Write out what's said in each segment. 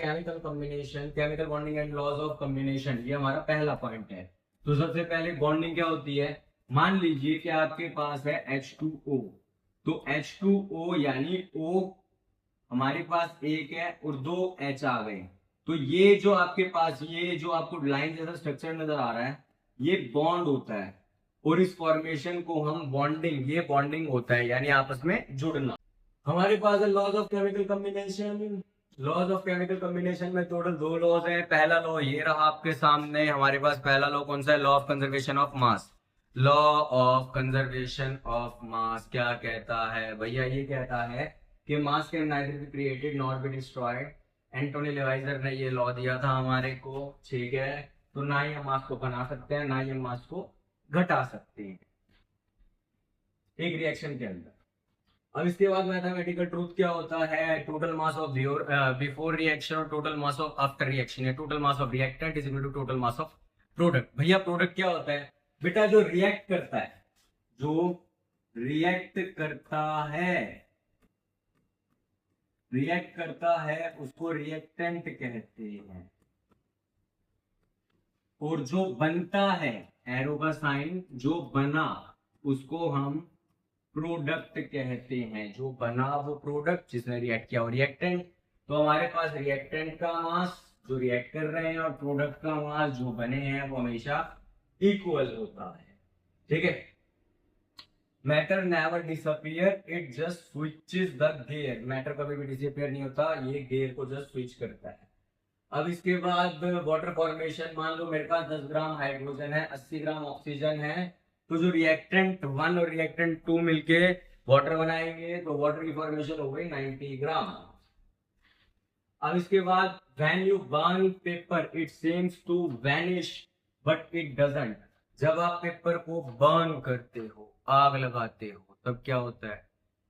Chemical combination, chemical bonding and laws of combination, ये हमारा पहला पॉइंट है। तो सबसे पहले बॉन्डिंग क्या होती है, मान लीजिए कि आपके पास है H2O, तो H2O यानी O हमारे पास एक है और दो H आ गए, तो ये जो आपके पास ये जो आपको लाइन जैसा स्ट्रक्चर नजर आ रहा है ये बॉन्ड होता है, और इस फॉर्मेशन को हम बॉन्डिंग, ये बॉन्डिंग होता है यानी आपस में जुड़ना। हमारे पास है laws of chemical combination. Laws of chemical combination में टोटल दो लॉज है। पहला लॉ ये रहा आपके सामने, हमारे पास पहला लॉ कौन सा है, law of conservation of mass. Law of conservation of mass क्या कहता है भैया, ये कहता है कि mass can neither be created not be destroyed. Antoine Lavoisier ने ये लॉ दिया था हमारे को, ठीक है। तो ना ही हम मास को बना सकते हैं ना ही हम मास को घटा सकते हैं एक रिएक्शन के अंदर। अब इसके बाद मैथमेटिकल ट्रूथ क्या होता है, total mass of before reaction और total mass of after reaction, या total mass of reactant is equal to total mass of product. भैया प्रोडक्ट क्या होता है बेटा, जो रिएक्ट करता है, जो रिएक्ट करता है, रिएक्ट करता है उसको रिएक्टेंट कहते हैं, और जो बनता है, एरो का साइन जो बना उसको हम प्रोडक्ट कहते हैं। जो बना वो प्रोडक्ट, जिसने रिएक्ट किया वो रिएक्टेंट। तो हमारे पास रिएक्टेंट का मास जो रिएक्ट कर रहे हैं और प्रोडक्ट का मास जो बने हैं वो हमेशा इक्वल होता है, ठीक है। Matter never disappear, it just switches the gear. Matter कभी भी डिसअपियर नहीं होता, ये गियर को जस्ट स्विच करता है। अब इसके बाद वाटर फॉर्मेशन, मान लो मेरे पास 10 ग्राम हाइड्रोजन है, 80 ग्राम ऑक्सीजन है, तो जो रिएक्टेंट 1 और रिएक्टेंट 2 मिलके वाटर बनाएंगे, तो वाटर की फॉर्मेशन हो गई 90 ग्राम। अब इसके बाद when you burn paper it seems to vanish but it doesn't. जब आप पेपर को बर्न करते हो, आग लगाते हो, तब क्या होता है,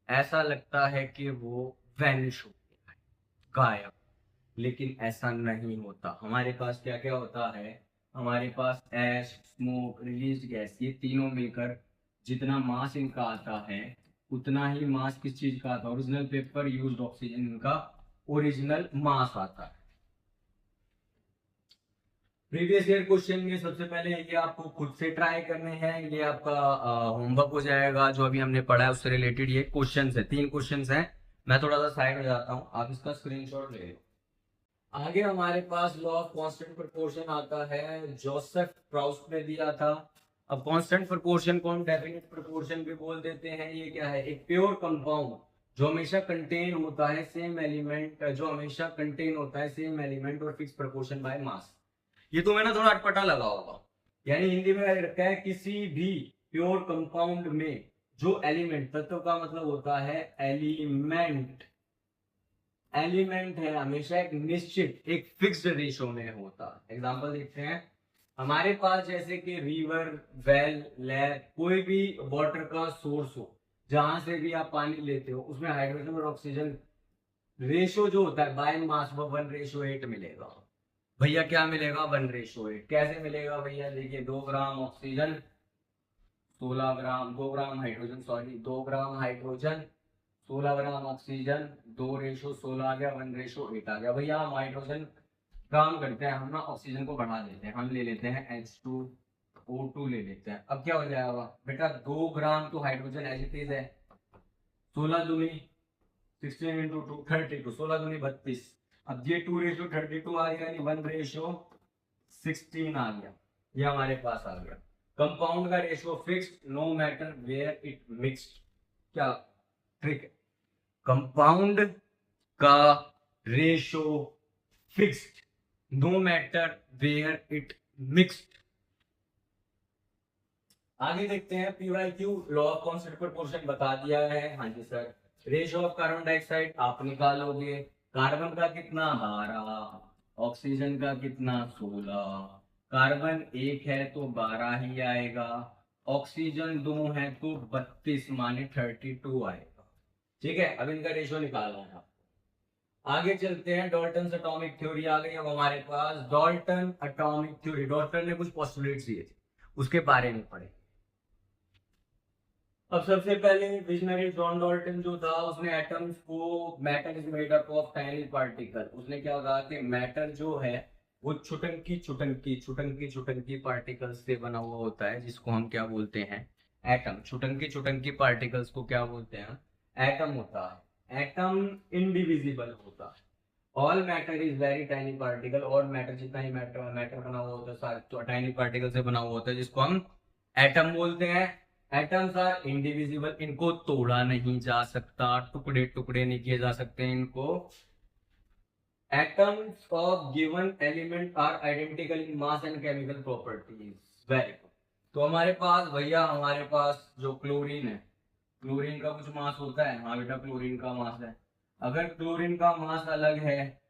ऐसा लगता है कि वो वैनिश हो गया है, गायब। लेकिन ऐसा नहीं होता। हमारे पास क्या क्या होता है, हमारे पास ऐश, स्मोक, रिलीज गैस, ये तीनों मिलकर जितना मास इनका आता है उतना ही मास किस चीज का आता है, ओरिजिनल पेपर यूज्ड ऑक्सीजन, इनका ओरिजिनल मास आता है। प्रीवियस ईयर क्वेश्चन में सबसे पहले ये आपको खुद से ट्राई करने हैं, ये आपका होमवर्क हो जाएगा। जो अभी हमने पढ़ा है उससे रिलेटेड ये क्वेश्चंस है, 3 क्वेश्चंस हैं। मैं थोड़ा सा साइड हो जाता हूँ, आप इसका स्क्रीनशॉट ले लो। आगे हमारे पास लॉ ऑफ कांस्टेंट प्रोपोर्शन आता है, जोसेफ प्राउस्ट ने दिया था। अब कांस्टेंट प्रोपोर्शन को हम डेफिनेट प्रोपोर्शन भी बोल देते हैं। ये क्या है, एक प्योर कंपाउंड जो हमेशा कंटेन होता है सेम एलिमेंट, जो हमेशा कंटेन होता है सेम एलिमेंट और फिक्स प्रोपोर्शन बाय मास। ये तो मैंने थोड़ा अटपटा लगा होगा, यानी हिंदी में रखा है किसी भी प्योर कंपाउंड में जो एलिमेंट, तत्व का मतलब होता है एलिमेंट, एलिमेंट है हमेशा एक निश्चित एक फिक्स्ड रेशो में होता। एग्जांपल देखते हैं, हमारे पास जैसे कि रिवर, वेल, लैब, कोई भी वाटर का सोर्स हो, जहां से भी आप पानी लेते हो, उसमें हाइड्रोजन और ऑक्सीजन रेशो जो होता है बाय मास वो 1:8 मिलेगा। भैया क्या मिलेगा, 1:8। कैसे मिलेगा भैया, देखिए 2 ग्राम ऑक्सीजन 16 ग्राम, 2 gram hydrogen, sorry 2 gram hydrogen 16 gram oxygen, 2:16 आ गया, 1:8 आ गया। भैया हम हाइड्रोजन काम करते हैं, हम ना ऑक्सीजन को बढ़ा देते हैं, हम ले लेते हैं H2O2 ले लेते हैं। अब क्या हो जाएगा बेटा, 2 ग्राम तो हाइड्रोजन एज इट इज है, 16 दूनी 16 इंटू 2 32, 16 दूनी 32। अब ये 2:32 आ गया, यानी 1:16 आ गया, ये हमारे पास आ गया। कंपाउंड का ratio fixed no matter where it mixed. क्या ट्रिक है, कंपाउंड का ratio fixed no matter where it mixed. आगे देखते हैं PYQ, law of constant proportion बता दिया है, हाँ जी sir. Ratio of carbon dioxide आप निकालोगे, कार्बन का कितना 12, ऑक्सीजन का कितना 16, कार्बन 1 है तो 12 ही आएगा, ऑक्सीजन 2 है तो 32 माने 32 आएगा, ठीक है। अब इनका रेशियो निकालना है। आगे चलते हैं, डॉल्टन एटॉमिक थ्योरी आ गई अब हमारे पास। डॉल्टन एटॉमिक थ्योरी, डॉल्टन ने कुछ पोस्टुलेट्स दिए थे, उसके बारे में पढ़े। अब सबसे पहले विजनरी जॉन डॉल्टन जो था उसने एटम्स को matter is made up of tiny particle, उसने क्या कहा कि मैटर जो है वो छुटंकी छुटंकी छुटंकी छुटंकी पार्टिकल्स से बना हुआ होता है, जिसको हम क्या बोलते हैं, एटम। छुटंकी छुटंकी पार्टिकल्स को क्या बोलते हैं, एटम होता है। एटम इनडिविजिबल होता है। All matter is very tiny particle, और मैटर जितना ही मैटर मैटर बना हुआ होता है सारे तो टाइनी पार्टिकल से बना हुआ होता है, जिसको हम एटम बोलते हैं। एटम्स आर इंडिविजिबल, इनको तोड़ा नहीं जा सकता, टुकड़े टुकड़े नहीं किए जा सकते इनको। Atoms of given element are identical in mass and chemical properties. Very good. तो हमारे पास भैया, हमारे पास जो क्लोरीन है, क्लोरीन का कुछ मास होता है, हाँ बेटा क्लोरीन का मास है। अगर क्लोरीन का मास अलग है,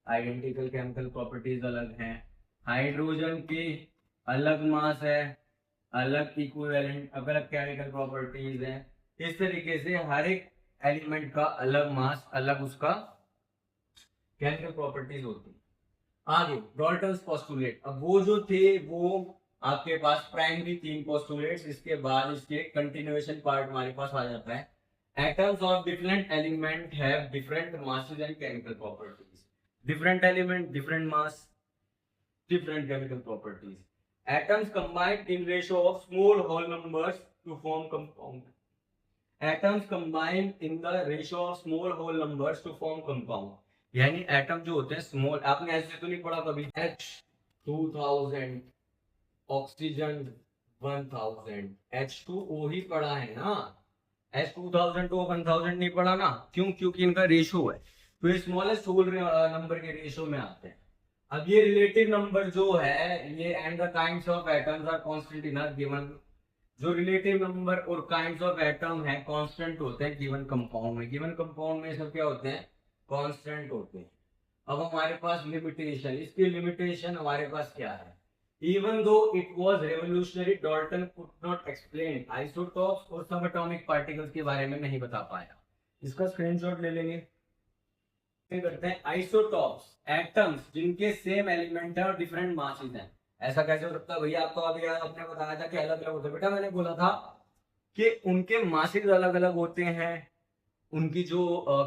आइडेंटिकल केमिकल प्रॉपर्टीज अलग हैं। हाइड्रोजन की अलग मास है, अलग इक्विवेलेंट, अलग केमिकल प्रॉपर्टीज हैं। इस तरीके से हर एक एलिमेंट का अलग मास, अलग उसका केमिकल प्रॉपर्टीज होती है। आगे डाल्टन्स पोस्टुलेट, अब वो जो थे वो आपके पास प्राइमरी तीन पोस्टुलेट्स, इसके बाद इसके कंटिन्यूएशन पार्ट हमारे पास आ जाता है। Atoms of different element have different masses and chemical properties. Different element, different mass, different chemical properties. Atoms combine in ratio of small whole numbers to form compound. Atoms combine in the ratio of small whole numbers to form compound. यानी atom जो होते हैं small, आपने ऐसे तो नहीं पढ़ा कभी H2000 ऑक्सीजन 1000 H2O ही पढ़ा है ना, H2000 to 1000 नहीं पढ़ा ना, क्यों, क्योंकि इनका रेशो है, तो ये स्मॉलेस्ट होल नंबर के रेशो में आते हैं। अब ये रिलेटिव नंबर जो है ये and the kinds of atoms are constant in are given, जो रिलेटिव नंबर और काइंड्स ऑफ एटम है कांस्टेंट होते हैं गिवन कंपाउंड में। गिवन कंपाउंड में सब क्या होते हैं, कांस्टेंट होते हैं। अब हमारे पास लिमिटेशन, इसकी लिमिटेशन हमारे पास क्या है, even though it was revolutionary, Dalton could not explain isotopes और subatomic particles के बारे में नहीं बता पाया। इसका स्क्रीनशॉट ले लेंगे। करते हैं आइसोटॉप्स, एटम्स जिनके सेम एलिमेंट है और डिफरेंट मासेस हैं। ऐसा कैसे हो सकता है भैया, आपको अभी आपने बताया था कि अलग अलग होते हैं। बेटा मैंने बोला था कि उनके मासेस अलग अलग होते हैं, उनकी जो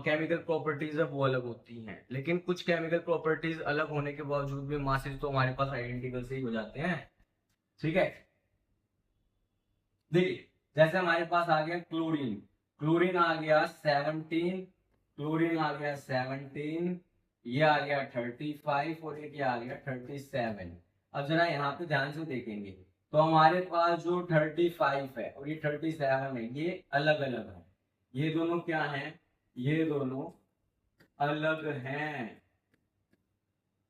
केमिकल प्रॉपर्टीज है वो अलग होती हैं, लेकिन कुछ केमिकल प्रॉपर्टीज अलग होने के बावजूद भी मासेस तो हमारे पास आइडेंटिकल से ही हो जाते हैं। ठीक है, देखिए जैसे हमारे पास आ गया क्लोरीन, क्लोरीन आ गया 17, क्लोरीन आ गया 17, ये आ गया 35 और ये आ गया 37। अब जरा यहाँ पे ध्यान से देखेंगे तो हमारे पास जो 35 है और ये 37 है, ये अलग अलग है। ये दोनों क्या हैं, ये दोनों अलग हैं।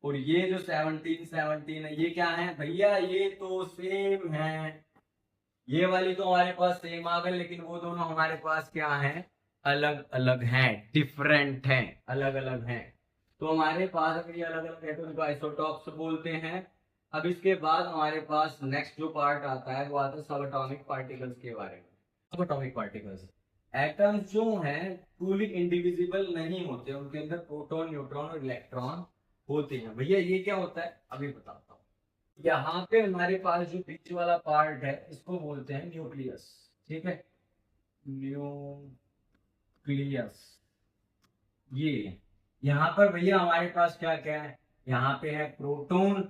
और ये जो 17 है ये क्या है भैया, ये तो सेम है। ये वाली तो हमारे पास सेम आ गई, लेकिन वो दोनों हमारे पास क्या है, अलग अलग हैं, डिफरेंट हैं, अलग अलग हैं। तो हमारे पास अगर ये अलग अलग है तो उनको आइसोटॉप्स बोलते हैं। अब इसके बाद हमारे पास नेक्स्ट जो पार्ट आता है वो आता है सबएटॉमिक पार्टिकल्स के बारे में। सबएटॉमिक पार्टिकल्स, एटम्स जो हैं ट्रूली इंडिविजिबल नहीं होते, उनके अंदर प्रोटॉन, न्यूट्रॉन और इलेक्ट्रॉन होते हैं। भैया ये क्या होता है अभी बताता हूँ। यहाँ पे हमारे पास जो बीच वाला पार्ट है इसको बोलते हैं न्यूक्लियस। ठीक है, न्यूक्लियस। ये यहाँ पर भैया हमारे पास क्या क्या है, यहाँ पे है प्रोटॉन,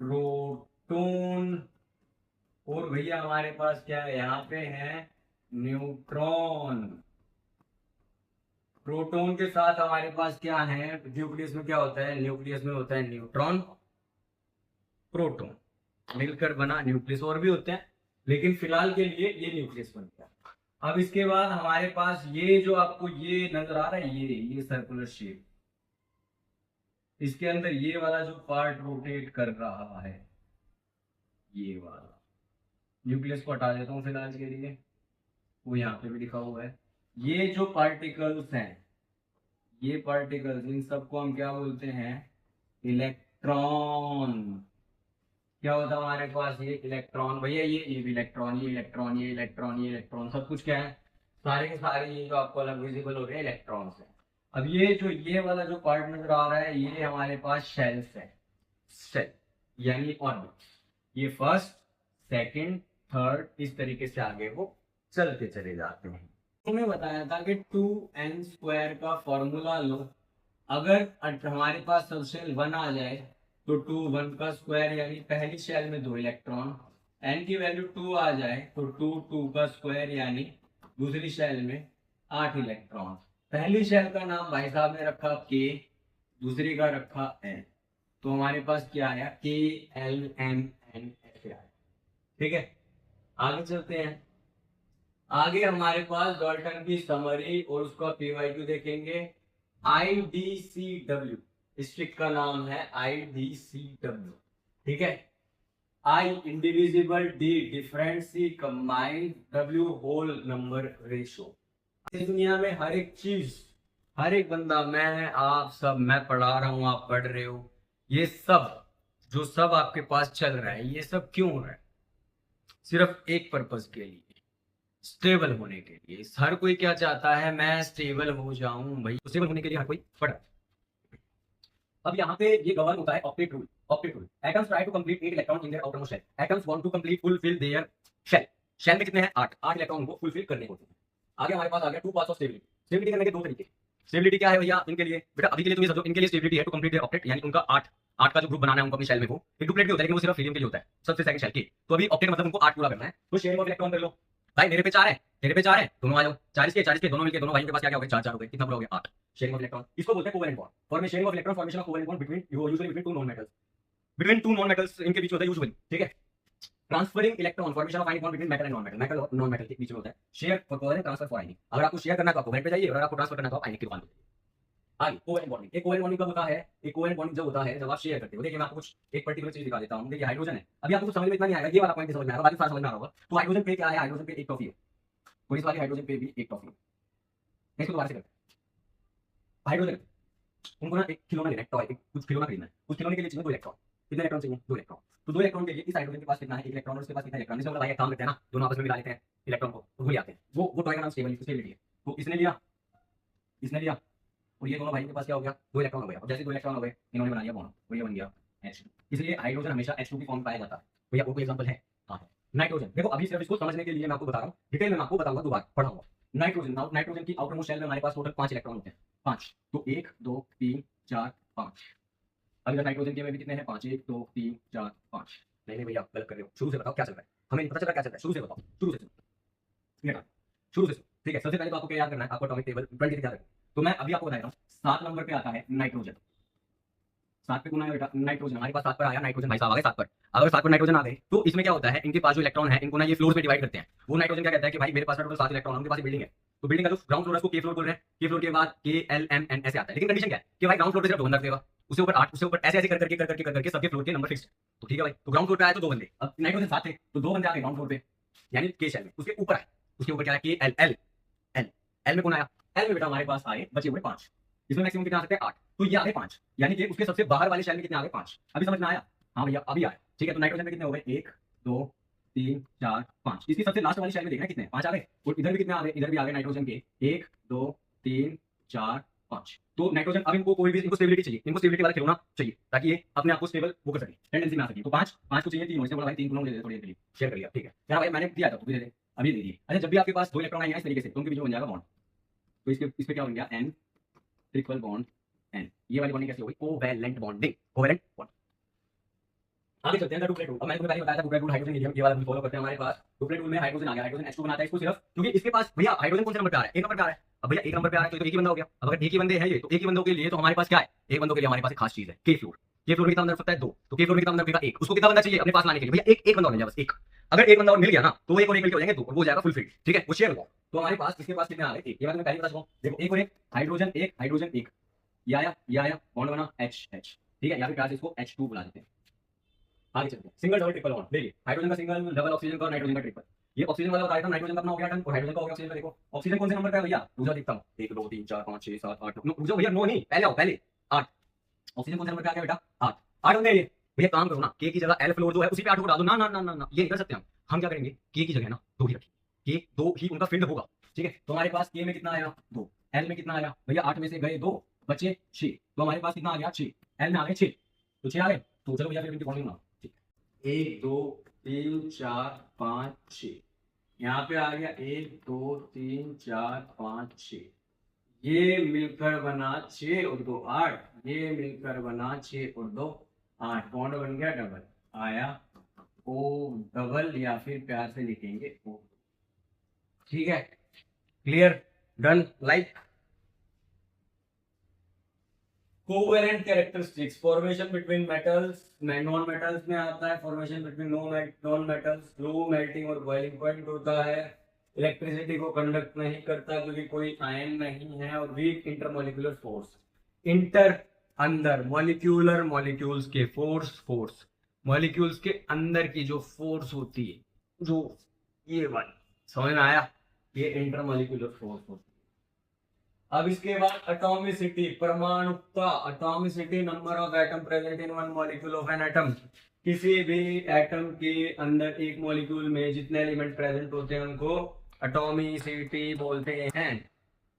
प्रोटॉन, और भैया हमारे पास क्या है, यहाँ पे है न्यूट्रॉन। प्रोटॉन के साथ हमारे पास क्या है, न्यूक्लियस में क्या होता है, न्यूक्लियस में होता है न्यूट्रॉन, प्रोटॉन मिलकर बना न्यूक्लियस। और भी होते हैं लेकिन फिलहाल के लिए ये न्यूक्लियस बन गया। अब इसके बाद हमारे पास ये जो आपको ये नजर आ रहा है, ये सर्कुलर शेप, इसके अंदर ये वाला जो पार्ट रोटेट कर रहा है, ये वाला, न्यूक्लियस को हटा देता हूँ फिलहाल के लिए, वो यहाँ पे भी लिखा हुआ है। ये जो पार्टिकल्स हैं, ये पार्टिकल्स, इन सबको हम क्या बोलते हैं, इलेक्ट्रॉन। क्या होता है हमारे पास, ये इलेक्ट्रॉन। भैया ये भी इलेक्ट्रॉन, ये इलेक्ट्रॉन, ये इलेक्ट्रॉन, ये इलेक्ट्रॉन, सब कुछ क्या है, सारे के सारे ये जो आपको अलग विजिबल हो रहे हैं इलेक्ट्रॉन्स है। अब ये जो ये वाला जो पार्ट नजर आ रहा है, ये हमारे पास शेल्स है, शेल यानी ऑर्बिट। ये फर्स्ट, सेकंड, थर्ड, इस तरीके से आगे वो चलते चले जाते हैं। तुम्हें बताया था कि 2n² का फॉर्मूला लो, अगर हमारे पास सब शेल 1 आ जाए तो 2 1 का स्क्वायर यानी पहली शेल में 2 इलेक्ट्रॉन, n की वैल्यू 2 आ जाए तो 2 2 का स्क्वायर यानी दूसरी शेल में 8 इलेक्ट्रॉन। पहली शेल का नाम भाई साहब ने रखा k, दूसरी का रखा n, तो हमारे पास क्या आया k l m n ऐसे आया। ठीक है, आगे चलते हैं। आगे हमारे पास डाल्टन की समरी और उसका पीवाईक्यू देखेंगे। IDCW, इस ट्रिक का नाम है IDCW। ठीक है, I indivisible, D different, C combined, W whole number ratio. इस दुनिया में हर एक चीज, हर एक बंदा, मैं, आप सब, मैं पढ़ा रहा हूं, आप पढ़ रहे हो, ये सब जो सब आपके पास चल रहा है, ये सब क्यों हो रहा है? सिर्फ एक पर्पज के लिए, स्टेबल होने के लिए। हर कोई क्या चाहता है, मैं स्टेबल हो जाऊं भाई। स्टेबल होने के लिए हर कोई पढ़ा। अब यहाँ पे ये गवर्न होता है octet rule. Octet rule, atoms try to complete 8 electron in their outermost shell. Atoms want to complete fulfil their shell. Shell में कितने हैं? 8 इलेक्ट्रॉन को फुलफिल करने होते हैं। आगे हमारे पास आ गया 2 पार्ट्स ऑफ स्टेबिलिटी। स्टेबिलिटी करने के दो तरीके। स्टेबिलिटी क्या है भैया इनके लिए? बेटा अभी के लिए तुम ये समझो, इनके लिए स्टेबिलिटी है टू कंप्लीट देयर ऑक्टेट, यानी उनका 8 का जो ग्रुप बनाना है उनको अपनी शेल में, वो एक डुप्लेट भी होता है लेकिन वो सिर्फ हीलियम के लिए होता है, सबसे सेकंड शेल के। तो अभी ऑक्टेट मतलब उनको 8 पूरा करना है, तो शेयरिंग ऑफ इलेक्ट्रॉन कर लो। भाई मेरे पे 4 है, तेरे पे 4 है, दोनों आ जाओ। 40 के दोनों मिलके, दोनों भाइयों के पास क्या क्या हो गए? 4 हो गए। कितना पूरा हो गया? 8। शेयरिंग ऑफ इलेक्ट्रॉन, इसको बोलते हैं covalent bond. Formation sharing of electron, formation of covalent bond between usually between two non metals. Between two non metals इनके बीच होता है यूजुअली। ठीक है, transferring electron, formation of ionic bond between metal and non metal. Metal और non metal के बीच में होता है। Share for covalent, transfer for ionic. अगर आपको शेयर करना है तो आप कोवेलेंट पे जाइए, अगर आपको ट्रांसफर करना है तो आप आयनिक की दुकान पे जाइए। आगे कोवेलेंट बॉन्डिंग। एक कोवेलेंट बॉन्डिंग कब होता है? एक कोवेलेंट बॉन्डिंग जब होता है जब आप शेयर करते हो। देखिए मैं आपको कुछ एक पर्टिकुलर चीज दिखा देता हूं। देखिए हाइड्रोजन है, अभी आपको कुछ समझ में इतना नहीं आएगा, ये वाला पॉइंट समझ में आएगा, बाकी सारा समझ में आ रहा होगा। तो हाइड्रोजन पे क्या है? हाइड्रोजन पे एक टॉफी है, कोई इस वाली हाइड्रोजन पे भी एक टॉफी है। इसको दोबारा से करते हैं। हाइड्रोजन उनको ना एक खिलौना लेना है, टॉय, कुछ खिलौना खरीदना है। उस खिलौने के लिए चाहिए 2 इलेक्ट्रॉन। कितने इलेक्ट्रॉन चाहिए? 2 इलेक्ट्रॉन। तो 2 इलेक्ट्रॉन के लिए इस हाइड्रोजन के पास कितना है? 1 इलेक्ट्रॉन, और उसके पास कितना इलेक्ट्रॉन? इसमें भाई एक काम करते हैं ना, दोनों आपस में मिला लेते हैं इलेक्ट्रॉन को, तो भूल जाते हैं। वो टॉय का नाम स्टेबिलिटी है। तो इसने लिया, इसने लिया, और ये दोनों भाई के पास क्या हो गया? 2 इलेक्ट्रॉन हो गया। और जैसे 2 इलेक्ट्रॉन हो गए, इन्होंने बना लिया बॉन्ड, और ये बन गया H2। इसलिए हाइड्रोजन हमेशा H2 की फॉर्म में पाया जाता है। भैया कोई एग्जांपल है? हाँ है, नाइट्रोजन। देखो अभी सिर्फ इसको समझने के लिए मैं आपको बता रहा हूँ, डिटेल में मैं आपको बताऊंगा, दोबारा पढ़ाऊंगा। नाइट्रोजन, नाइट्रोजन की आउटर मोस्ट शेल में हमारे पास टोटल 5 इलेक्ट्रॉन होते हैं। 5, तो 1 2 3 4 5। अभी नाइट्रोजन के में भी कितने हैं? 5, 1 2 3 4 5। नहीं भैया गलत कर रहे हो, शुरू से बताओ क्या चल रहा है, हमें नहीं पता चल रहा क्या चल रहा है, शुरू से बताओ, शुरू से शुरू से। ठीक है, सबसे पहले तो आपको क्या याद करना है? आपको एटॉमिक टेबल 20 याद रखना। तो मैं अभी आपको बता रहा हूँ, 7 नंबर पे आता है नाइट्रोजन। 7 पे कौन आया बेटा? नाइट्रोजन। हमारे पास 7 पर आया नाइट्रोजन, भाई साहब आ गए 7 पर। अगर 7 पर नाइट्रोजन आ गए तो इसमें क्या होता है, इनके पास जो इलेक्ट्रॉन है इनको ना ये फ्लोर्स में डिवाइड करते हैं। वो नाइट्रोजन क्या कहता है कि भाई मेरे पास टोटल 7 इलेक्ट्रॉन है, उनके पास बिल्डिंग है, तो बिल्डिंग का जो ग्राउंड फ्लोर है उसको के फ्लोर बोल रहे हैं। के फ्लोर के बाद के एल एम एन ऐसे आता है, लेकिन कंडीशन क्या है कि भाई ग्राउंड फ्लोर पे सिर्फ 2 बंदा रखेगा, उसके ऊपर 8, उसके ऊपर ऐसे ऐसे कर करके सबके फ्लोर के नंबर फिक्स है। तो ठीक है भाई, तो ग्राउंड फ्लोर पे आए तो 2 बंदे, अब नाइट्रोजन 7 थे तो 2 बंदे आ गए ग्राउंड फ्लोर पे, यानी के शेल में। उसके ऊपर आए, उसके ऊपर क्या है? के एल एल एल। एल में कौन आया? एल में बेटा हमारे पास आए बचे हुए 5। इसमें मैक्सिमम कितना आ सकते हैं? 8। तो ये आ गए 5, यानी कि उसके सबसे बाहर वाले शेल में कितने आ गए? 5। अभी समझ में आया? हाँ भैया अभी आया। ठीक है, तो नाइट्रोजन में कितने हो गए? 1 2 3 4 5। इसकी सबसे लास्ट वाली शेल में देखना कितने? 5 आ गए। और इधर भी कितने आ गए? इधर भी आ गए नाइट्रोजन के 1 2 3 4 5। तो नाइट्रोजन, अब इनको कोई भी, इनको स्टेबिलिटी चाहिए, इनको स्टेबिलिटी वाला खिलौना चाहिए ताकि ये अपने आप को स्टेबल वो कर सके, टेंडेंसी में आ सके। तो 5 को चाहिए 3, इसने बोला भाई 3 को ले दे थोड़ी देर के लिए, शेयर कर लिया। ठीक है यार भाई, मैंने दिया था तो दे दे, अभी दे दिए। अच्छा, जब भी आपके पास 2 इलेक्ट्रॉन आएंगे इस तरीके से, तो उनके बीच में बन जाएगा बॉन्ड। तो इस पे क्या बन गया? N triple bond N। ये वाली बॉन्डिंग कैसे हो गई? Covalent bonding, covalent bond. आगे चलते हैं डुप्लेट रूल। अब मैंने तुम्हें पहले बताया था डुप्लेट रूल, हाइड्रोजन हीलियम, ये वाला रूल फॉलो करते हैं। हमारे पास डुप्लेट रूल में हाइड्रोजन आ गया, हाइड्रोजन H2 बनाता है इसको सिर्फ, क्योंकि इसके पास भैया हाइड्रोजन कौन से नंबर पे आ रहा है? 1 नंबर पे आ रहा है। अब भैया 1 नंबर पे आ रहा है तो एक ही बंदा हो गया। अब अगर एक ही बंदे हैं ये, तो एक ही बंदों के लिए तो हमारे पास क्या है? एक बंदों के लिए हमारे पास एक खास चीज है, के फ्लोर। के फ्लोर में कितना बंदा रख सकता है? 2। तो के फ्लोर में कितना बंदा रखेगा? 1। उसको कितना बंदा चाहिए अपने पास लाने के लिए? भैया एक बंदा और मिल जाए, बस एक। अगर एक बंदा और मिल गया ना तो एक और एक मिलकर हो जाएंगे 2, और वो हो जाएगा फुल फिल्ड। ठीक है, वो शेयर होगा। तो हमारे पास इसके पास कितने आ गए? 1। ये बात मैं पहले बता चुका हूं। देखो 1 और 1, हाइड्रोजन 1 हाइड्रोजन 1, ये आया बॉन्ड बना H H। ठीक है, या फिर प्यार से इसको H2 बुला देते हैं। आगे चलते हैं, सिंगल डबल ट्रिपल बॉन्ड। देखिए हाइड्रोजन का सिंगल, डबल ऑक्सीजन का और नाइट्रोजन का ट्रिपल। ये ऑक्सीजन वाला बताया था, नाइट्रोजन का अपना हो गया टर्न, और हाइड्रोजन का हो गया ऑक्सीजन का। देखो ऑक्सीजन कौन से नंबर पे है भैया? रुक जाओ देखता हूं, 1 2 3 4 5 6 7 8 9। रुक जाओ भैया, 9 नहीं, पहले आओ, पहले 8। ऑक्सीजन कौन से नंबर पे आ गया बेटा? 8। 8 बंदे ये। भैया काम करो ना, के की जगह एल फ्लोर जो है उसी पे 8 को डाल दो ना ना ना ना ना, ये नहीं कर सकते हम क्या करेंगे? के की जगह ना 2 ही रखिए, के 2 ही उनका फील्ड होगा। ठीक है, तो हमारे पास के में कितना आया? 2। एल में कितना आया भैया? 8 में से गए 2, बचे 6, तो हमारे पास कितना आ गया? 6। एल में आ गए 6, तो 6 आ गए। तो चलो भैया फिर इनकी बॉन्डिंग बनाओ। 1 2 3 4 5 6। यहाँ पे आ गया 1 2 3 4 5 6, ये मिलकर बना 6 और 2 8, ये मिलकर बना 6 और 2 8, बॉन्ड बन गया डबल, आया ओ डबल, या फिर प्यार से लिखेंगे ओ। ठीक है, clear, done, like. Covalent characteristics, formation between metals, non metals में आता है, formation between non metals, slow melting और बॉइलिंग पॉइंट होता है, इलेक्ट्रिसिटी को कंडक्ट नहीं करता क्योंकि कोई आयन नहीं है, और वीक इंटरमोलिकुलर फोर्स, इंटर अंदर मॉलिक्यूलर, मॉलिक्यूल्स के फोर्स मॉलिक्यूल्स के अंदर की जो फोर्स होती है, जो ये वाली, समझ में आया, ये इंटरमोलिकुलर फोर्स होती है। अब इसके बाद एटॉमिसिटी, परमाणुकता, atomicity number of atom present in one molecule of an atom, किसी भी एटम के अंदर एक मॉलिक्यूल में जितने एलिमेंट प्रेजेंट होते हैं उनको एटॉमिसिटी बोलते हैं।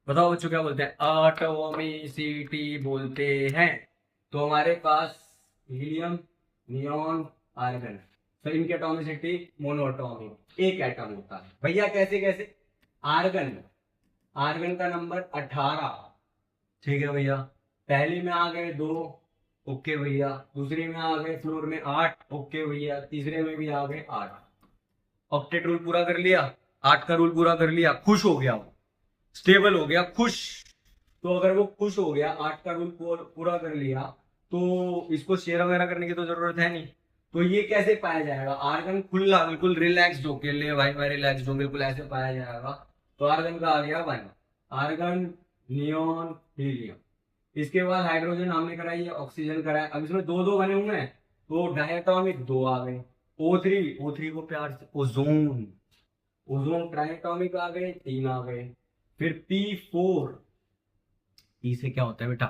बताओ बच्चों क्या बोलते हैं, एटॉमिसिटी बोलते हैं। तो हमारे पास हीलियम, नियॉन, आर्गन, तो इनकी एटॉमिसिटी मोनोएटॉमिक, एक एटम होता है। भैया कैसे कैसे, आर्गन, आर्गन का नंबर 18, ठीक है भैया, पहली में आ गए 2, ओके भैया, दूसरे में आ गए फ्लोर में 8, ओके भैया, तीसरे में भी आ गए 8। ऑक्टेट रूल पूरा कर लिया, 8 का रूल पूरा कर लिया, खुश हो गया वो, स्टेबल हो गया, खुश। तो अगर वो खुश हो गया, 8 का रूल पूरा कर लिया, तो इसको शेयर वगैरह करने की तो जरूरत है नहीं। तो ये कैसे पाया जाएगा, आर्गन खुला बिल्कुल रिलैक्स होके, ले भाई मैं रिलैक्स हूँ, बिल्कुल ऐसे पाया जाएगा। तो आर्गन का आ गया 1, आर्गन, नियॉन, हीलियम। इसके बाद हाइड्रोजन हमने कराई है, ऑक्सीजन कराया, अब इसमें दो दो बने हुए हैं, तो डायटॉमिक 2 आ गए। O3 को प्यार से ओजोन, ओजोन ट्राइटॉमिक आ गए, 3 आ गए। फिर P4, पी से क्या होता है बेटा,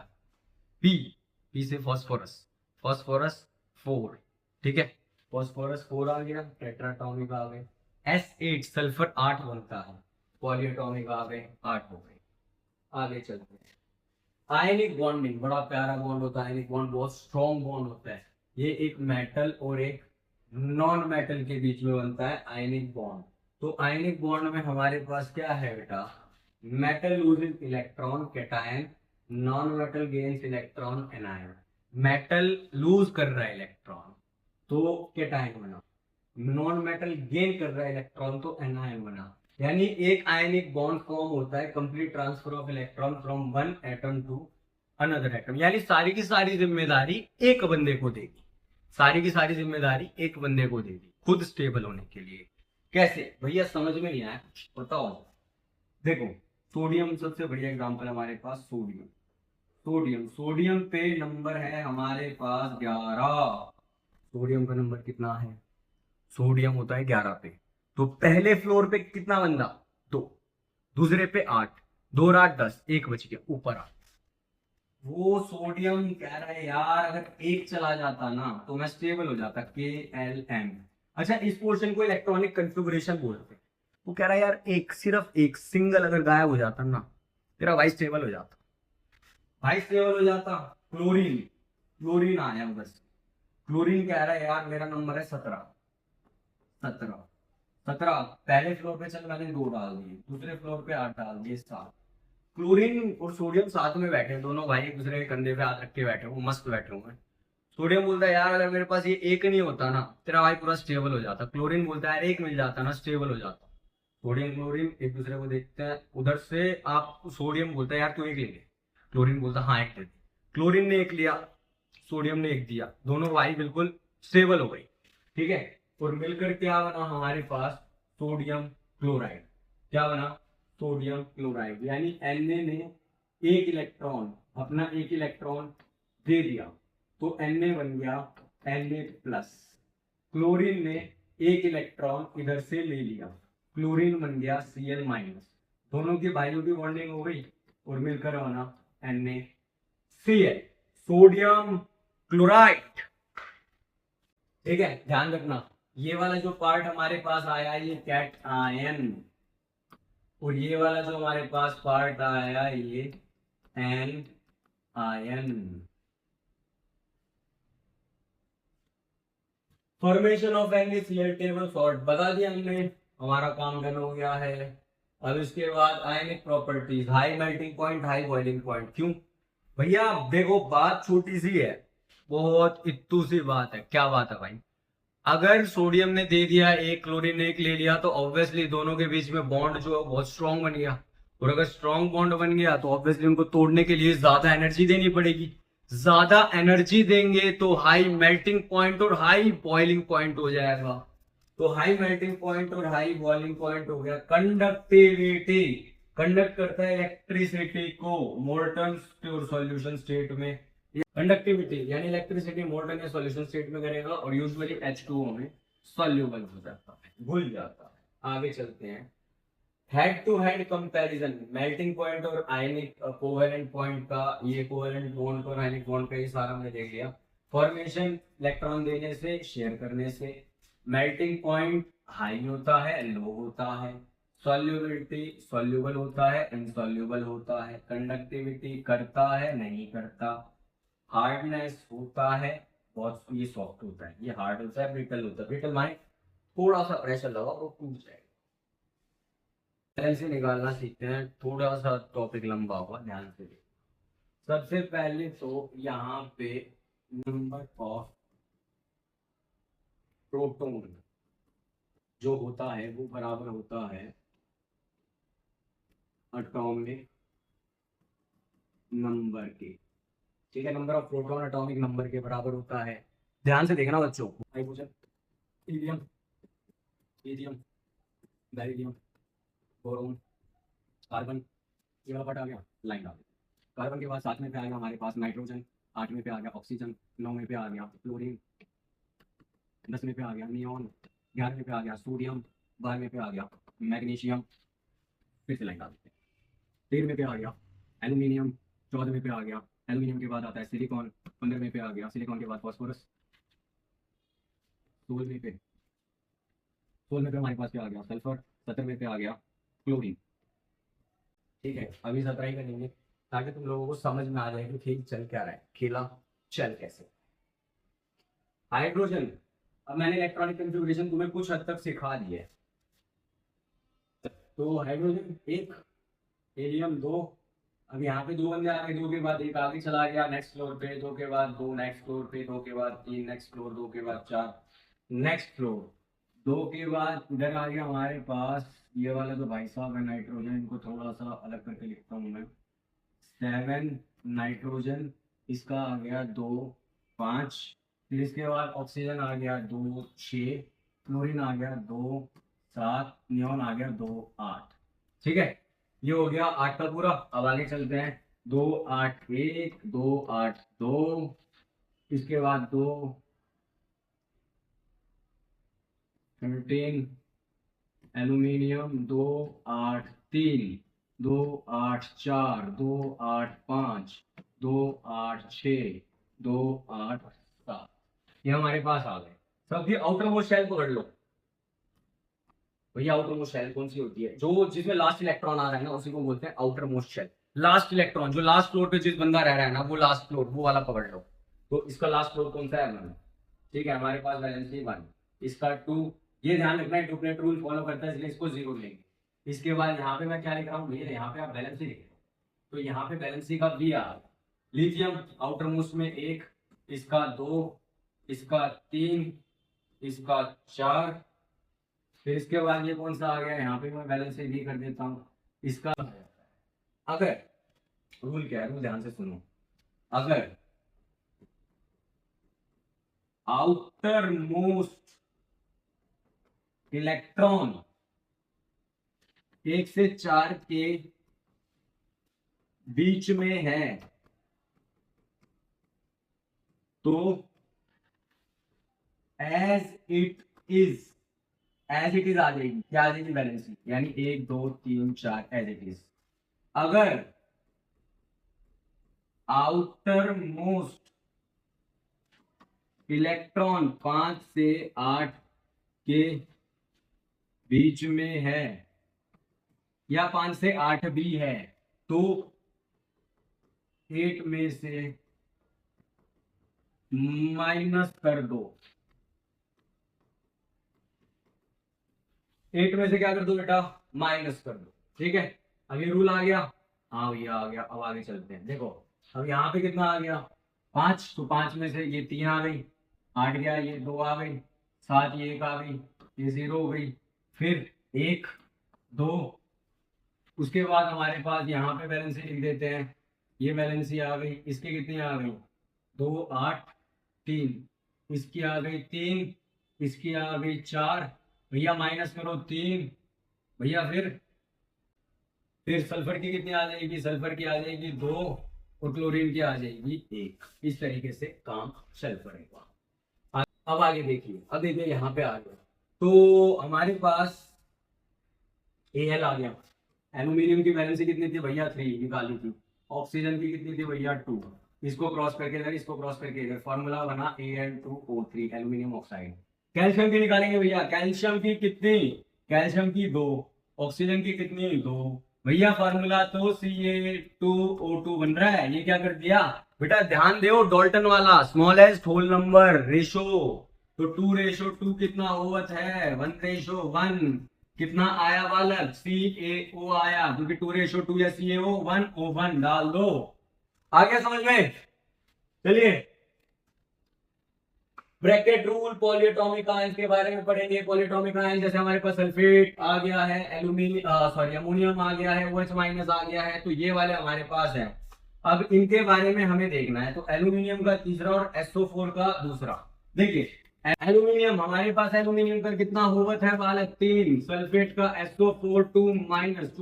पी से फॉस्फोरस, फॉस्फोरस 4, ठीक है, फॉस्फोरस 4 आ गया, टेट्राटॉमिक आ गए। S8 सल्फर 8 बनता है, पॉलीएटॉमिक आ गए, 8 हो गए। आगे चलते हैं, आयनिक बॉन्डिंग, बड़ा प्यारा बॉन्ड होता है, आयनिक बॉन्ड बहुत स्ट्रॉन्ग बॉन्ड होता है, ये एक मेटल और एक नॉन मेटल के बीच में बनता है आयनिक बॉन्ड। तो आयनिक बॉन्ड में हमारे पास क्या है बेटा, metal loses electron cation, non metal gains electron anion. Metal lose कर रहा है इलेक्ट्रॉन तो कैटायन बना, नॉन मेटल गेन कर रहा है इलेक्ट्रॉन तो एनायन बना। यानी एक आयनिक बॉन्ड फॉर्म होता है, complete transfer of electron from one atom to another atom, यानी सारी की सारी जिम्मेदारी एक बंदे को देगी, सारी की सारी जिम्मेदारी एक बंदे को देगी खुद स्टेबल होने के लिए। कैसे भैया, समझ में नहीं आया, बताओ। देखो, सोडियम सबसे बढ़िया एग्जांपल हमारे पास, सोडियम, सोडियम पे नंबर है हमारे पास 11। सोडियम का नंबर कितना है, सोडियम होता है 11 पे। तो पहले फ्लोर पे कितना बंदा, 2, दूसरे पे 8, 2 और 8 10, एक बच गया, ऊपर 8। वो सोडियम कह रहा है यार अगर एक चला जाता ना तो मैं स्टेबल हो जाता, KLM। अच्छा, इस पोर्शन को इलेक्ट्रॉनिक कन्फिगुरेशन बोलते हैं। वो कह रहा है यार एक, सिर्फ एक सिंगल अगर गायब हो जाता ना, तेरा भाई स्टेबल हो जाता, भाई स्टेबल हो जाता। क्लोरीन, क्लोरीन आया बस, क्लोरीन कह रहा है यार मेरा नंबर है 17, 17 पहले फ्लोर पे चल, मैंने 2 डाल दिए, दूसरे फ्लोर पे 8 डाल दिए, 7। क्लोरीन और सोडियम साथ में बैठे, दोनों भाई एक दूसरे के कंधे पे हाथ रख के बैठे, वो मस्त बैठे हुए हैं। सोडियम बोलता है यार अगर मेरे पास ये एक नहीं होता ना, तेरा भाई पूरा स्टेबल हो जाता। क्लोरीन बोलता है यार एक मिल जाता ना, स्टेबल हो जाता। सोडियम क्लोरीन एक दूसरे को देखते हैं उधर से, आप सोडियम बोलता है यार तू एक ले ले, क्लोरीन बोलता है हाँ एक ले ले। क्लोरीन ने एक लिया, सोडियम ने एक दिया, दोनों भाई बिल्कुल स्टेबल हो गई, ठीक है। और मिलकर क्या बना हमारे पास, सोडियम क्लोराइड। क्या बना, सोडियम क्लोराइड, यानी Na ने एक इलेक्ट्रॉन, अपना एक इलेक्ट्रॉन दे दिया, तो Na बन गया Na+। क्लोरीन ने एक इलेक्ट्रॉन इधर से ले लिया, क्लोरीन बन गया Cl-। दोनों की भाइयों की बॉन्डिंग हो गई और मिलकर बना NaCl, सोडियम क्लोराइड। ठीक है, ध्यान रखना ये वाला जो पार्ट हमारे पास आया ये कैट आयन, और ये वाला जो हमारे पास पार्ट आया ये anion. Formation of NaCl table salt बता दिया हमने, हमारा काम डन हो गया है। अब इसके बाद ionic properties, high melting point, high boiling point. क्यों भैया? देखो बात छोटी सी है, बहुत इत्तू सी बात है। क्या बात है भाई? अगर सोडियम ने दे दिया एक, क्लोरीन ने एक ले लिया, तो ऑब्वियसली दोनों के बीच में बॉन्ड जो है बहुत स्ट्रांग बन गया। और अगर स्ट्रांग बॉन्ड बन गया तो ऑब्वियसली उनको तोड़ने के लिए ज्यादा एनर्जी देनी पड़ेगी। ज्यादा एनर्जी देंगे तो हाई मेल्टिंग पॉइंट और हाई बॉइलिंग पॉइंट हो जाएगा। तो हाई मेल्टिंग पॉइंट और हाई बॉइलिंग पॉइंट हो गया। कंडक्टिविटी, कंडक्ट करता है इलेक्ट्रिसिटी को मोल्टन और सॉल्यूशन स्टेट में। कंडक्टिविटी यानी इलेक्ट्रिसिटी मोल्टन या सॉल्यूशन स्टेट में करेगा और यूजुअली H2O में सॉल्यूबल हो जाता है, घुल जाता है। आगे चलते हैं। Head to head comparison, melting point और आयनिक कोवेलेंट पॉइंट का, ये कोवेलेंट बॉन्ड और आयनिक बॉन्ड का ये सारा हमने देख लिया। फॉर्मेशन इलेक्ट्रॉन देने से, शेयर करने से। मेल्टिंग पॉइंट हाई होता है, लो होता है। सॉल्युबिलिटी सॉल्युबल होता है, इनसॉल्युबल होता है। कंडक्टिविटी करता है, नहीं करता। हार्डनेस होता है, बहुत ये सॉफ्ट होता है, ये हार्ड होता है, ब्रिटल होता है। ब्रिटल माने थोड़ा सा प्रेशर लगा वो टूट जाएगा। ऐसे निकालना सीखते हैं, थोड़ा सा टॉपिक लंबा होगा, ध्यान से देखिए। सबसे पहले तो यहाँ पे नंबर ऑफ प्रोटॉन जो होता है वो बराबर होता है एटॉमिक नंबर के। ठीक है, number of proton atomic number के बराबर होता है। ध्यान से देखना बच्चों। Hydrogen, helium, helium, beryllium, boron, carbon, ये वाला पार्ट आ गया, लाइन डाल। कार्बन के बाद 7वें पे आ गया हमारे पास नाइट्रोजन, 8वें पे आ गया ऑक्सीजन, 9वें पे आ गया क्लोरीन, 10वें पे आ गया नियॉन, 11वें पे आ गया सोडियम, 12वें पे आ गया मैग्नीशियम। फिर से लाइन डाल देते हैं। 13वें पे आ गया एल्यूमिनियम, 14वें पे आ गया एल्यूमिनियम के बाद आता है सिलिकॉन, 15वें पे आ गया सिलिकॉन के बाद फॉस्फोरस, 16वें पे 16वें पे हमारे पास क्या आ गया सल्फर, 17वें पे आ गया क्लोरीन। ठीक है, अभी 17 ही करेंगे ताकि तुम लोगों को समझ में आ जाए कि खेल चल क्या रहा है, खेला चल कैसे। हाइड्रोजन, अब मैंने इलेक्ट्रॉनिक कंफिगरेशन तुम्हें कुछ हद तक सिखा दी है। तो हाइड्रोजन एक, हीलियम दो। अब यहाँ पे दो बंदे आ गए, दो के बाद एक आगे चला गया नेक्स्ट फ्लोर पे, दो के बाद दो नेक्स्ट फ्लोर पे, दो के बाद तीन नेक्स्ट फ्लोर, दो के बाद चार नेक्स्ट फ्लोर, दो के बाद इधर आ गया हमारे पास ये वाला जो भाई साहब है नाइट्रोजन, इनको थोड़ा सा अलग करके लिखता हूँ मैं। 7 नाइट्रोजन, इसका आ गया 2 5। फिर इसके बाद ऑक्सीजन आ गया 2 6, क्लोरीन आ गया 2 7, नियॉन आ गया 2 8। ठीक है, ये हो गया 8 का पूरा। अब आगे चलते हैं। 2 8 1, 2 8 2, इसके बाद 2 13 एल्यूमिनियम, 2 8 3, 2 8 4, 2 8 5, 2 8 6, 2 8 7, ये हमारे पास आ गए सब। ये आउटर मोस्ट शेल पकड़ लो भैया। आउटर मोस्ट शेल कौन सी होती है? जो जिसमें लास्ट इलेक्ट्रॉन आ रहा है ना, उसी को बोलते हैं outermost shell. Last electron जो लास्ट फ्लोर पे जिस बंदा रह रहा है ना, वो लास्ट फ्लोर, वो वाला पकड़ लो। तो इसका लास्ट फ्लोर कौन सा है हमारा? ठीक है, हमारे पास वैलेंसी 1, इसका 2। ये ध्यान रखना है टू रूल फॉलो करता है, इसलिए इसको 0 लेंगे। इसके बाद यहाँ पे मैं क्या लिख रहा हूँ भैया, यहाँ पे आप बैलेंसी लिख रहे हो, तो यहाँ पे बैलेंसी का बी आ गया। लिथियम आउटर मोस्ट में 1, इसका 2, इसका 3, इसका 4। फिर इसके बाद ये कौन सा आ गया, यहाँ पे मैं बैलेंस भी कर देता हूँ इसका। अगर रूल क्या है, रूल ध्यान से सुनो। अगर आउटर मोस्ट इलेक्ट्रॉन 1 से 4 के बीच में है तो एज इट इज आ जाएगी। क्या आ जाएगी? बैलेंसी, यानी 1 2 3 4 एज इट इज। अगर आउटर मोस्ट इलेक्ट्रॉन 5 से 8 के बीच में है या 5 से 8 भी है तो 8 में से माइनस कर दो। 8 में से क्या कर दो बेटा, माइनस कर दो। ठीक है, अब ये रूल आ गया। हाँ भैया आ गया। अब आगे चलते हैं। देखो अब यहाँ पे कितना आ गया, 5, तो 5 में से ये 3 आ गई, 8 गया, ये 2 आ गई, 7 ये 1 आ गई, ये 0 हो गई, फिर 1 2, उसके बाद हमारे पास यहाँ पे बैलेंस लिख देते हैं, ये बैलेंस आ गई, इसकी कितनी आ गई, 2 8 3, इसकी आ गई 3, इसकी आ गई 4, भैया माइनस करो 3, भैया फिर सल्फर की कितनी आ जाएगी, सल्फर की आ जाएगी 2, और क्लोरीन की आ जाएगी 1। इस तरीके से काम चल पड़ेगा। अब आगे देखिए, अब देखिए यहाँ पे आ गया, तो हमारे पास Al आ गया। एल्यूमिनियम की वैलेंसी कितनी थी भैया, 3 निकाली थी। ऑक्सीजन की कितनी थी भैया, 2। इसको क्रॉस करके इधर, इसको क्रॉस करके इधर, फॉर्मूला बना Al2O3 एल्यूमिनियम ऑक्साइड। कैल्शियम की निकालेंगे भैया, कैल्शियम की कितनी, कैल्शियम की 2, ऑक्सीजन की कितनी, 2, भैया फार्मूला तो Ca2O2 बन रहा है। ये क्या कर दिया बेटा, ध्यान दो, डॉल्टन वाला स्मॉलेस्ट होल नंबर रेशो, तो 2:2 कितना होवत है, 1:1। कितना आया बालक, CaO आया, क्योंकि 2:2 या CaO 1O1 डाल दो। आ गया समझ में। चलिए ब्रैकेट रूल, पॉलीएटॉमिक आयंस के बारे में पढ़ेंगे। पॉलीएटॉमिक आयंस जैसे हमारे पास सल्फेट आ गया है, एल्यूमिनियम सॉरी अमोनियम आ गया है, OH माइनस आ गया है, तो ये वाले हमारे पास है। अब इनके बारे में हमें देखना है, तो एल्यूमिनियम का तीसरा और SO4 का दूसरा। देखिए एल्यूमिनियम, हमारे पास एल्यूमिनियम का कितना होवत है बालक, 3, सल्फेट का SO4 2 माइनस,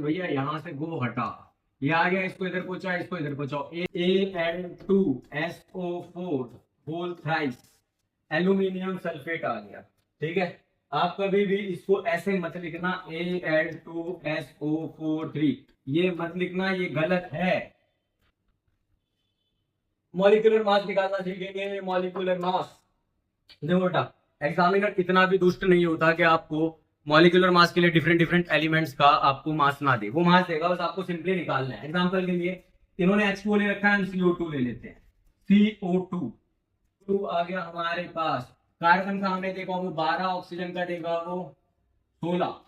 भैया यहाँ से गो हटा, ये आ गया, इसको इधर पहुंचा, इसको इधर पहुंचाओ, Al2SO4 whole thrice aluminium sulphate आ गया। ठीक है, आप कभी भी इसको ऐसे मत लिखना Al2SO4 3, ये मत लिखना, ये गलत है। मॉलिक्यूलर मास निकालना सीखेंगे, मॉलिक्यूलर मास। देखो बेटा, एग्जामिनर इतना भी दुष्ट नहीं होता कि आपको मॉलिक्यूलर मास के लिए डिफरेंट डिफरेंट एलिमेंट्स का आपको मास ना दे, वो मास देगा, बस आपको सिंपली निकालना है। एग्जांपल के लिए इन्होंने H2O ले रखा है, हम CO2 ले लेते हैं, CO2 आ गया हमारे पास। कार्बन का हमने देखा वो 12, ऑक्सीजन का देखा वो 16,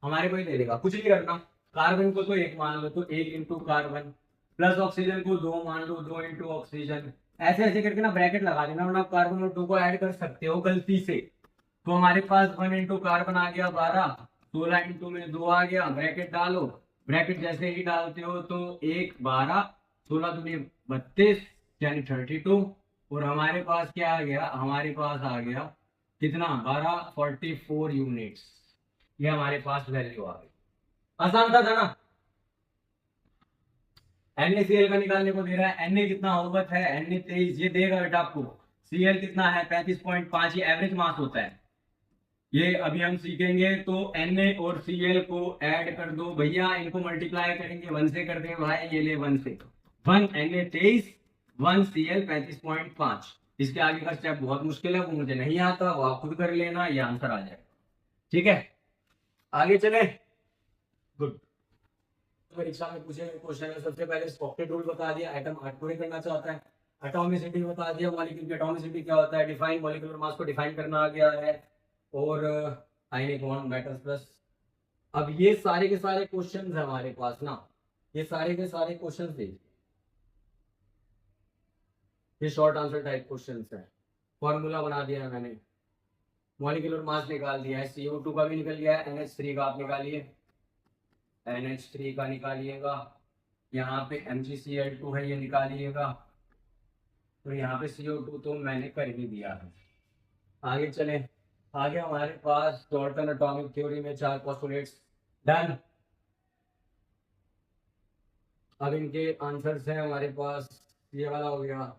हमारे को ही दे देगा, कुछ नहीं करना। कार्बन को तो 1 मान लो, तो 1 इंटू कार्बन, प्लस ऑक्सीजन को 2 मान लो, 2 इंटू ऑक्सीजन, ऐसे ऐसे करके ना ब्रैकेट लगा देना, वरना आप कार्बन और 2 को ऐड कर सकते हो गलती से। तो हमारे पास 1 इंटू कार्बन आ गया 12, 16 इंटू में 2 आ गया, ब्रैकेट डालो, ब्रैकेट जैसे ही डालते हो तो 1 12, 16 दूनी 32 यानी 32, और हमारे पास क्या आ गया, हमारे पास आ गया कितना, 12 44 यूनिट्स, ये हमारे पास वैल्यू आ गई। आसान था ना। NaCl का निकालने को दे रहा है, Na कितना होवत है, Na23, ये देगा बेटा आपको। Cl कितना है, 35.5, ये एवरेज मास होता है, ये अभी हम सीखेंगे। तो Na और Cl को ऐड कर दो भैया, इनको मल्टीप्लाई करेंगे 1 से कर देंगे भाई, ये ले 1 से, 1 Na23 1 Cl 35.5। इसके आगे का स्टेप बहुत मुश्किल है, वो मुझे नहीं आता, वो आप खुद कर लेना, ये आंसर आ जाएगा। ठीक है, आगे चले। गुड, परीक्षा में पूछे गए क्वेश्चन है, सबसे पहले स्पॉकेट रूल बता दिया, एटम आर्ट करना चाहता है, एटॉमिसिटी बता दिया, मॉलिक्यूल की एटॉमिसिटी क्या होता है, डिफाइन मॉलिक्यूलर मास को डिफाइन करना आ गया है, और आयनिक बॉन्ड मेटल्स प्लस। अब ये सारे के सारे क्वेश्चंस हैं हमारे पास ना, ये सारे के सारे क्वेश्चंस देखिए, ये शॉर्ट आंसर टाइप क्वेश्चंस हैं। फॉर्मूला बना दिया है मैंने, मॉलिक्यूलर मास निकाल दिया है, CO2 का भी निकल गया है, NH3 का आप निकालिए, NH3 का निकालिएगा, यहाँ पे MgCl2 है, ये निकालिएगा, तो यहाँ पे CO2 तो मैंने कर ही दिया है। आगे चले, आगे हमारे पास डॉल्टन एटॉमिक थ्योरी में 4 पोस्टुलेट्स डन। अब इनके आंसर्स हैं हमारे पास, ये वाला हो गया,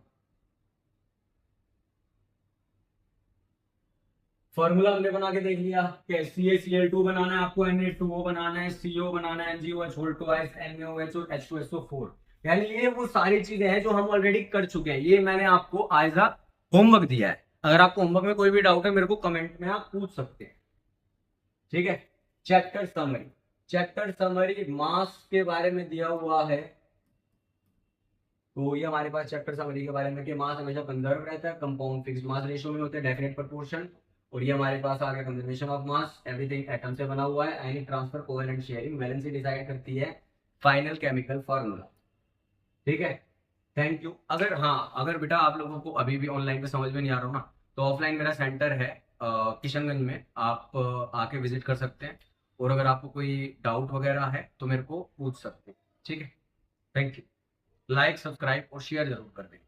फॉर्मूला हमने बना के देख लिया कि CaCl2 बनाना है आपको, Na2O बनाना है, CO बनाना है, MgOH होल ट्वाइस, NaOH और H2SO4, यानी ये वो सारी चीजें हैं जो हम ऑलरेडी कर चुके हैं, ये मैंने आपको एज अ होमवर्क दिया है। अगर आपको होमवर्क में कोई भी डाउट है मेरे को कमेंट में आप पूछ सकते हैं। ठीक है, चैप्टर समरी, चैप्टर समरी मास के बारे में दिया हुआ है, तो ये हमारे पास चैप्टर समरी के बारे में कि मास हमेशा कंजर्व रहता है, कंपाउंड फिक्स्ड मास रेशियो में होते हैं, डेफिनेट प्रोपोर्शन, और ये हमारे पास आ गया conservation of mass, everything atom से बना हुआ है, ionic transfer, covalent sharing, valency decide करती है फाइनल केमिकल फार्मूला। ठीक है, थैंक यू। अगर हाँ, अगर बेटा आप लोगों को अभी भी ऑनलाइन पे समझ में नहीं आ रहा हो ना, तो ऑफलाइन मेरा सेंटर है किशनगंज में, आप आके विजिट कर सकते हैं, और अगर आपको कोई डाउट वगैरह है तो मेरे को पूछ सकते हैं। ठीक है, थैंक यू। लाइक, सब्सक्राइब और शेयर जरूर कर दें।